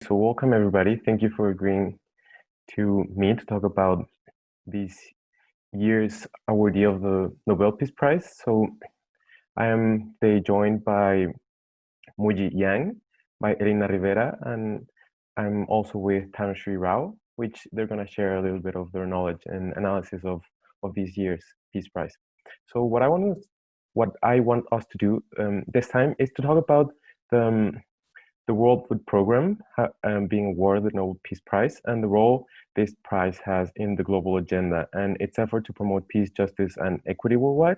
So welcome everybody. Thank you for agreeing to me to talk about this year's awardee of the Nobel Peace Prize. So I am today joined by Muji Yang, by Elena Rivera, and I'm also with Tanushree Rao, which they're going to share a little bit of their knowledge and analysis of this year's Peace Prize. So what I want us to do this time is to talk about the World Food Program being awarded the Nobel Peace Prize and the role this prize has in the global agenda and its effort to promote peace, justice, and equity worldwide.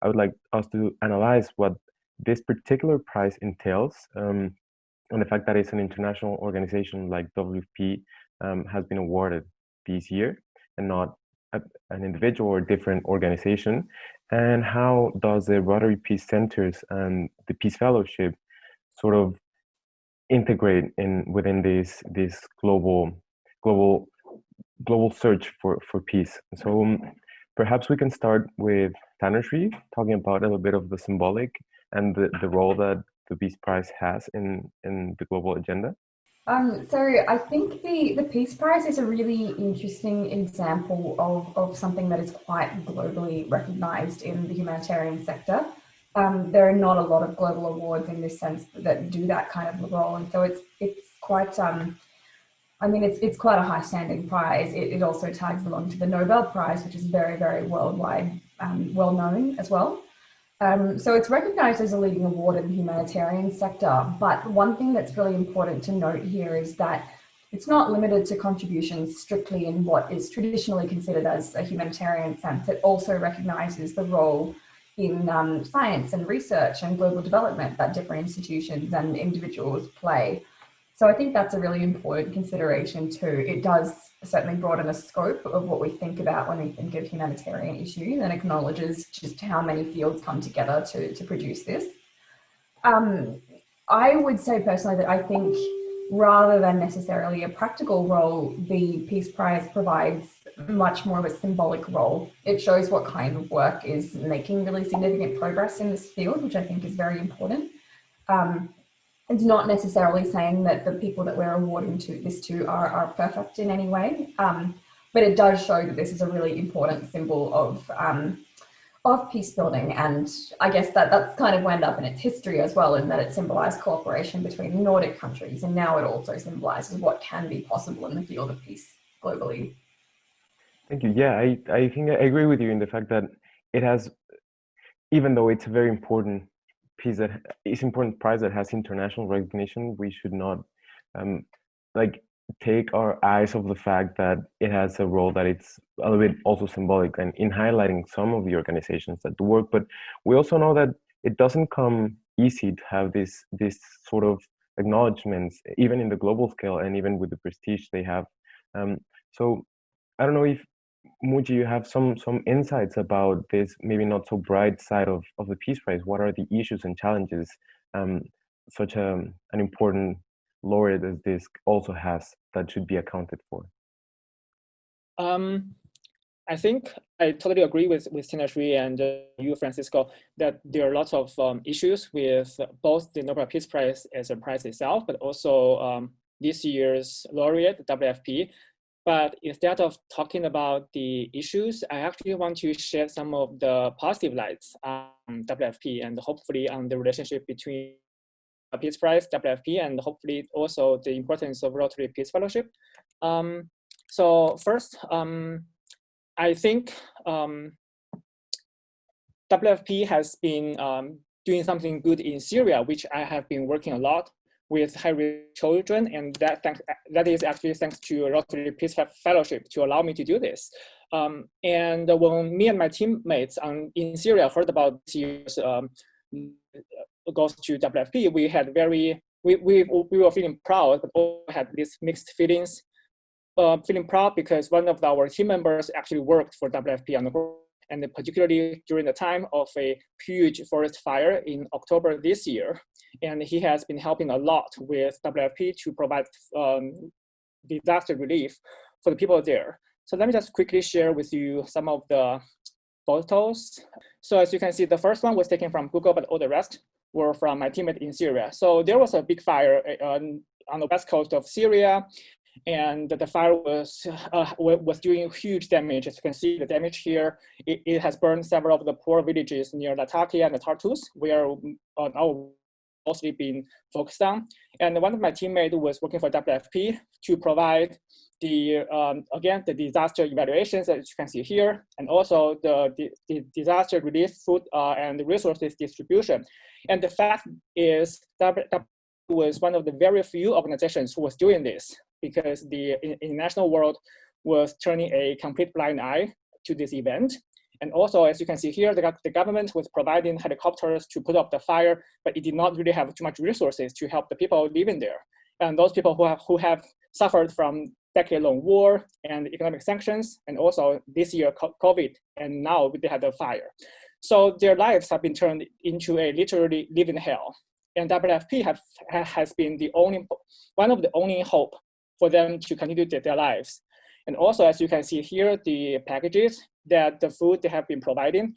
I would like us to analyze what this particular prize entails, and the fact that it's an international organization like WFP has been awarded this year and not an individual or different organization, and how does the Rotary Peace Centers and the Peace Fellowship sort of integrate within this global search for peace. So perhaps we can start with Tanushree talking about a little bit of the symbolic and the role that the Peace Prize has in the global agenda. So I think the Peace Prize is a really interesting example of something that is quite globally recognized in the humanitarian sector. There are not a lot of global awards in this sense that do that kind of role, and so it's quite it's quite a high standing prize. It also tags along to the Nobel Prize, which is very worldwide, well known as well. So it's recognized as a leading award in the humanitarian sector, but one thing that's really important to note here is that it's not limited to contributions strictly in what is traditionally considered as a humanitarian sense. It also recognizes the role in science and research and global development that different institutions and individuals play. So I think that's a really important consideration too. It does certainly broaden the scope of what we think about when we think of humanitarian issues and acknowledges just how many fields come together to produce this. I would say personally that I think rather than necessarily a practical role, the Peace Prize provides much more of a symbolic role. It shows what kind of work is making really significant progress in this field, which I think is very important. It's not necessarily saying that the people that we're awarding this to are perfect in any way, but it does show that this is a really important symbol of peace building, and I guess that's kind of wound up in its history as well, in that it symbolized cooperation between the Nordic countries, and now it also symbolizes what can be possible in the field of peace globally. Thank you. Yeah, I think I agree with you in the fact that it has, even though it's a very important piece that it's important prize that has international recognition, we should not like take our eyes off the fact that it has a role that it's a little bit also symbolic and in highlighting some of the organizations that do work. But we also know that it doesn't come easy to have this sort of acknowledgements, even in the global scale and even with the prestige they have. So I don't know if Muji, you have some insights about this maybe not so bright side of the Peace Prize. What are the issues and challenges such an important laureate as this also has that should be accounted for? I think I totally agree with Tanushree and you, Francisco, that there are lots of issues with both the Nobel Peace Prize as a prize itself, but also this year's laureate, WFP. But instead of talking about the issues, I actually want to share some of the positive lights on WFP and hopefully on the relationship between Peace Prize, WFP, and hopefully also the importance of Rotary Peace Fellowship. So first, I think WFP has been doing something good in Syria, which I have been working a lot with high-risk children, and that is actually thanks to Rotary Peace Fellowship to allow me to do this. And when me and my teammates in Syria heard about this year's goes to WFP, we had we were feeling proud, but also had these mixed feelings. Feeling proud because one of our team members actually worked for WFP on the board, and particularly during the time of a huge forest fire in October this year. And he has been helping a lot with WFP to provide disaster relief for the people there. So let me just quickly share with you some of the photos. So as you can see, the first one was taken from Google, but all the rest were from my teammate in Syria. So there was a big fire on the west coast of Syria, and the fire was doing huge damage. As you can see the damage here, it has burned several of the poor villages near Latakia and the Tartus, where our mostly been focused on. And one of my teammates was working for WFP to provide the, again, the disaster evaluations that you can see here, and also the disaster relief food and resources distribution. And the fact is WFP was one of the very few organizations who was doing this, because the international world was turning a complete blind eye to this event. And also, as you can see here, the government was providing helicopters to put up the fire, but it did not really have too much resources to help the people living there. And those people who have suffered from decade-long war and economic sanctions, and also this year COVID, and now they had the fire. So their lives have been turned into a literally living hell. And WFP has been one of the only hope for them to continue their lives. And also, as you can see here, the packages that the food they have been providing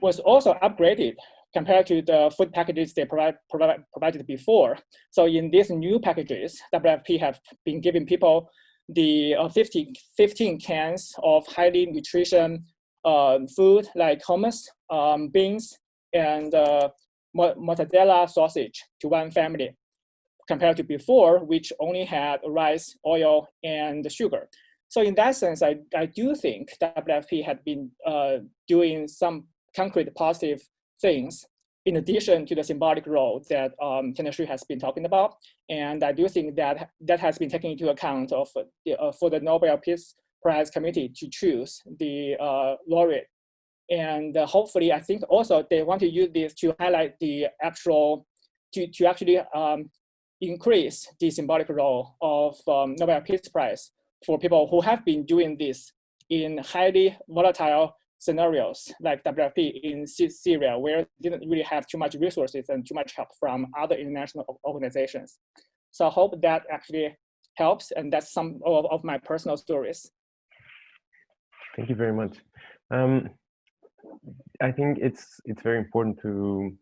was also upgraded compared to the food packages they provided before. So in these new packages, WFP have been giving people the 15 cans of highly nutrition food like hummus, beans, and mozzarella sausage to one family, compared to before, which only had rice, oil, and sugar. So in that sense, I do think WFP had been doing some concrete positive things in addition to the symbolic role that Tennessee has been talking about. And I do think that that has been taken into account of for the Nobel Peace Prize Committee to choose the laureate. And hopefully, I think also they want to use this to highlight the actual, to actually increase the symbolic role of Nobel Peace Prize for people who have been doing this in highly volatile scenarios like WFP in Syria, where they didn't really have too much resources and too much help from other international organizations. So I hope that actually helps, and that's some of my personal stories. Thank you very much. I think it's very important to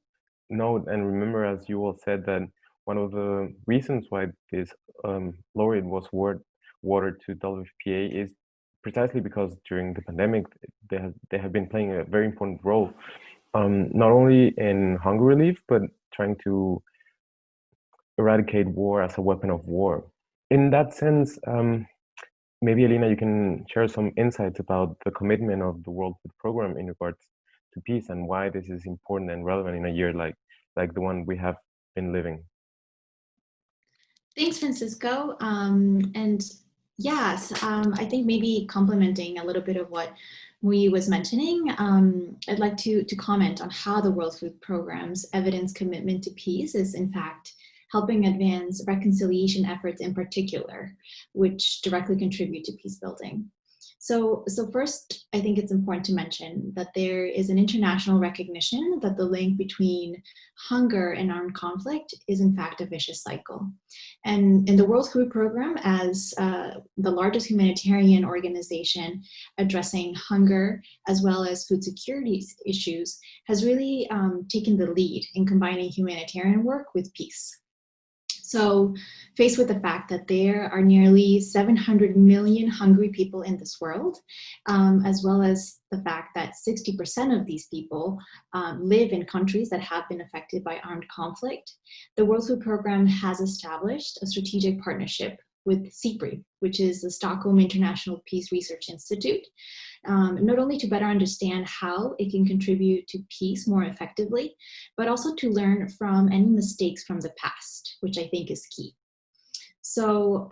note and remember, as you all said, that one of the reasons why this laureate was awarded to WFPA is precisely because during the pandemic, they have been playing a very important role, not only in hunger relief, but trying to eradicate war as a weapon of war. In that sense, maybe Alina, you can share some insights about the commitment of the World Food Program in regards to peace and why this is important and relevant in a year like the one we have been living. Thanks, Francisco. And yes, I think maybe complementing a little bit of what Mui was mentioning, I'd like to comment on how the World Food Program's evidence commitment to peace is in fact helping advance reconciliation efforts in particular, which directly contribute to peace building. So first, I think it's important to mention that there is an international recognition that the link between hunger and armed conflict is in fact a vicious cycle. And in the World Food Program, as the largest humanitarian organization addressing hunger as well as food security issues, has really taken the lead in combining humanitarian work with peace. So faced with the fact that there are nearly 700 million hungry people in this world, as well as the fact that 60% of these people live in countries that have been affected by armed conflict, the World Food Program has established a strategic partnership with SIPRI, which is the Stockholm International Peace Research Institute, not only to better understand how it can contribute to peace more effectively, but also to learn from any mistakes from the past, which I think is key. So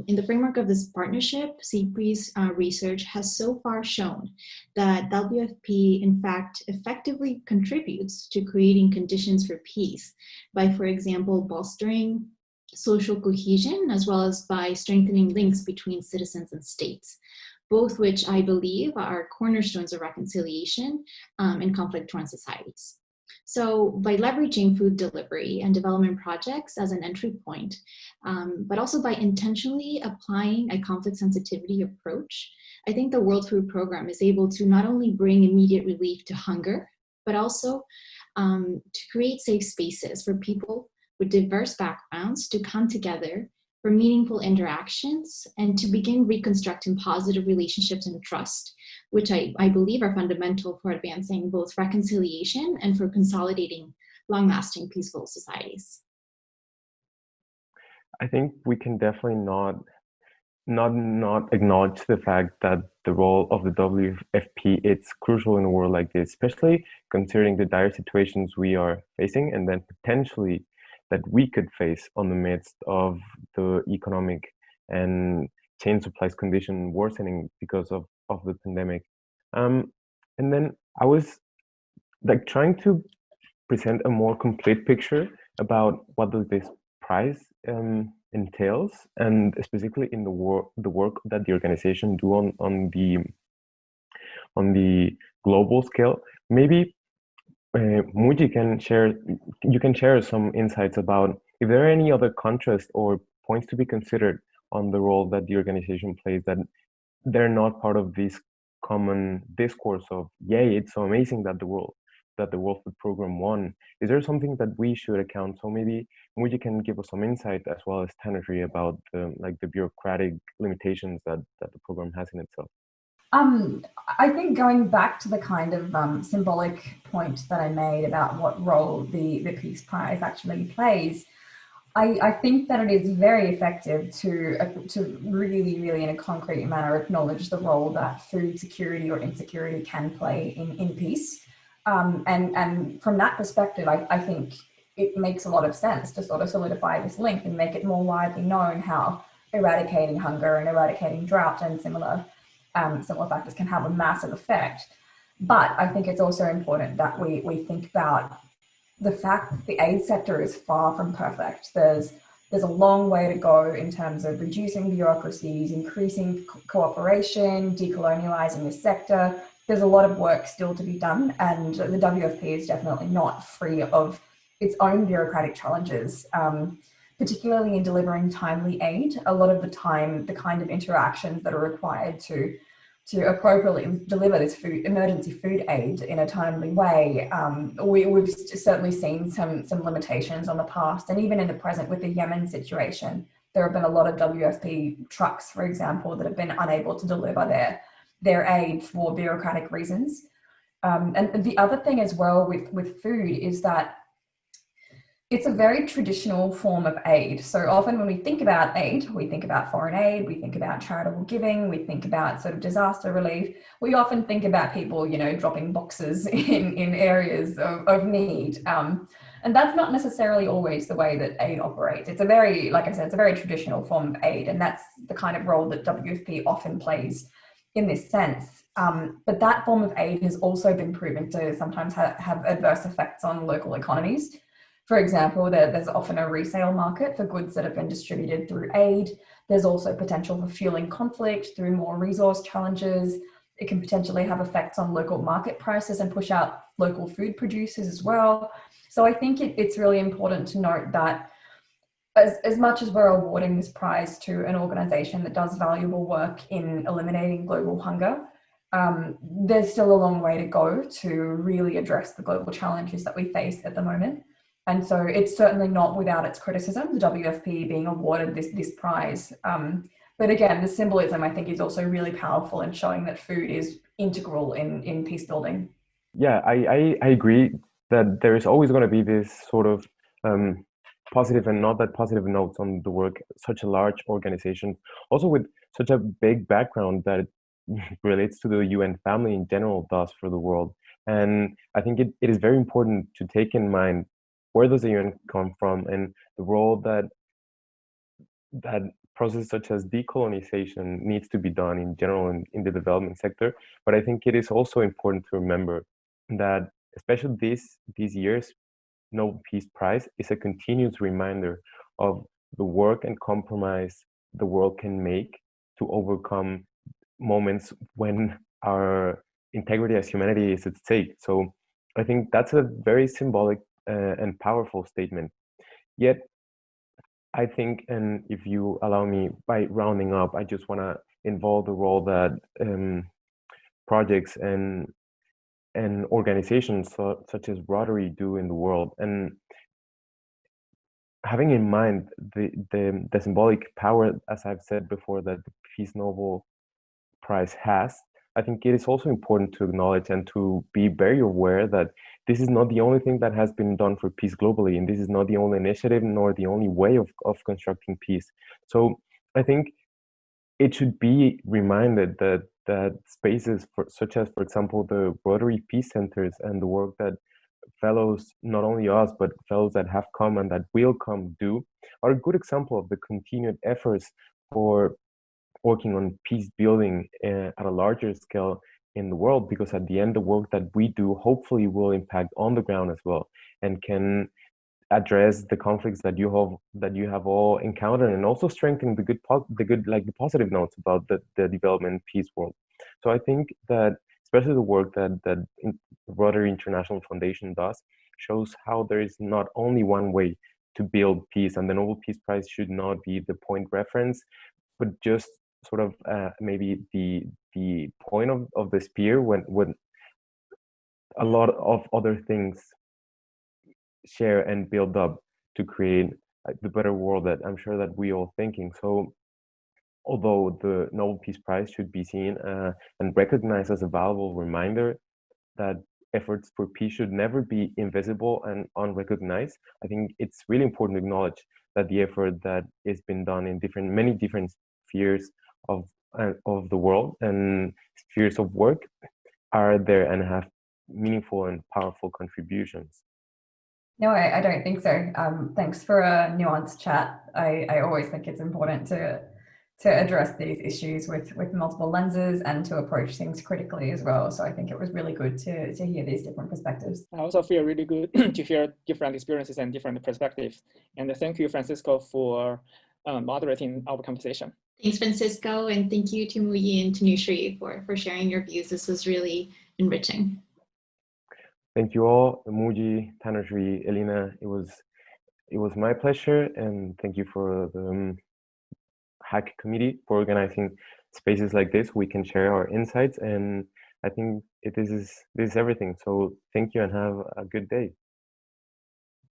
in the framework of this partnership, SIPRI's research has so far shown that WFP in fact effectively contributes to creating conditions for peace by, for example, bolstering social cohesion, as well as by strengthening links between citizens and states, both which I believe are cornerstones of reconciliation in conflict-torn societies. So by leveraging food delivery and development projects as an entry point, but also by intentionally applying a conflict sensitivity approach, I think the World Food Program is able to not only bring immediate relief to hunger, but also to create safe spaces for people with diverse backgrounds to come together for meaningful interactions, and to begin reconstructing positive relationships and trust, which I believe are fundamental for advancing both reconciliation and for consolidating long-lasting peaceful societies. I think we can definitely not acknowledge the fact that the role of the WFP is crucial in a world like this, especially considering the dire situations we are facing and then potentially that we could face on the midst of the economic and chain supplies condition worsening because of the pandemic. And then I was like trying to present a more complete picture about what does this prize entails, and specifically in the work that the organization do on the global scale. Maybe Muji you can share some insights about if there are any other contrasts or points to be considered on the role that the organization plays that they're not part of this common discourse of, yay, it's so amazing that the World Food Program won. Is there something that we should account? So maybe Muji can give us some insight as well as Tanushree about the bureaucratic limitations that the program has in itself. I think going back to the kind of symbolic point that I made about what role the Peace Prize actually plays, I think that it is very effective to really, really in a concrete manner acknowledge the role that food security or insecurity can play in peace. And from that perspective, I think it makes a lot of sense to sort of solidify this link and make it more widely known how eradicating hunger and eradicating drought and similar factors can have a massive effect. But I think it's also important that we think about the fact that the aid sector is far from perfect. There's a long way to go in terms of reducing bureaucracies, increasing cooperation, decolonializing the sector. There's a lot of work still to be done, and the WFP is definitely not free of its own bureaucratic challenges, particularly in delivering timely aid. A lot of the time, the kind of interactions that are required to appropriately deliver this emergency food aid in a timely way, we've certainly seen some limitations on the past, and even in the present with the Yemen situation, there have been a lot of WFP trucks, for example, that have been unable to deliver their aid for bureaucratic reasons. And the other thing as well with food is that it's a very traditional form of aid. So often when we think about aid, we think about foreign aid, we think about charitable giving, we think about sort of disaster relief. We often think about people, dropping boxes in areas of need. And that's not necessarily always the way that aid operates. It's a very, like I said, it's a very traditional form of aid, and that's the kind of role that WFP often plays in this sense. But that form of aid has also been proven to sometimes have adverse effects on local economies. For example, there's often a resale market for goods that have been distributed through aid. There's also potential for fueling conflict through more resource challenges. It can potentially have effects on local market prices and push out local food producers as well. So I think it's really important to note that as much as we're awarding this prize to an organization that does valuable work in eliminating global hunger, there's still a long way to go to really address the global challenges that we face at the moment. And so it's certainly not without its criticism, the WFP being awarded this prize. But again, the symbolism, I think, is also really powerful in showing that food is integral in peace building. Yeah, I agree that there is always going to be this sort of positive and not that positive notes on the work such a large organization, also with such a big background that it relates to the UN family in general does for the world. And I think it is very important to take in mind where does the UN come from and the role that process such as decolonization needs to be done in general in the development sector. But I think it is also important to remember that especially these years, Nobel Peace Prize is a continuous reminder of the work and compromise the world can make to overcome moments when our integrity as humanity is at stake. So I think that's a very symbolic and powerful statement. Yet, I think, and if you allow me, by rounding up, I just want to involve the role that projects and organizations such as Rotary do in the world. And having in mind the symbolic power, as I've said before, that the Peace Nobel Prize has, I think it is also important to acknowledge and to be very aware that this is not the only thing that has been done for peace globally, and this is not the only initiative nor the only way of constructing peace. So I think it should be reminded that spaces such as, for example, the Rotary Peace Centers and the work that fellows, not only us, but fellows that have come and that will come do, are a good example of the continued efforts for working on peace building at a larger scale in the world, because at the end, the work that we do hopefully will impact on the ground as well, and can address the conflicts that you have all encountered, and also strengthen the positive notes about the development and peace world. So I think that especially the work that Rotary International Foundation does shows how there is not only one way to build peace, and the Nobel Peace Prize should not be the point reference, but just sort of maybe the point of the spear when a lot of other things share and build up to create the better world that I'm sure that we all thinking. So although the Nobel Peace Prize should be seen and recognized as a valuable reminder that efforts for peace should never be invisible and unrecognized, I think it's really important to acknowledge that the effort that is been done in many different spheres of the world and spheres of work are there and have meaningful and powerful contributions. No, I don't think so. Thanks for a nuanced chat. I always think it's important to address these issues with multiple lenses and to approach things critically as well. So I think it was really good to hear these different perspectives. I also feel really good to hear different experiences and different perspectives. And thank you, Francisco, for moderating our conversation. Thanks, Francisco, and thank you to Muyi and Tanushree for sharing your views. This was really enriching. Thank you all, Muji, Tanushree, Elina. It was my pleasure, and thank you for the Hack Committee for organizing spaces like this. We can share our insights, and I think this is everything. So thank you and have a good day.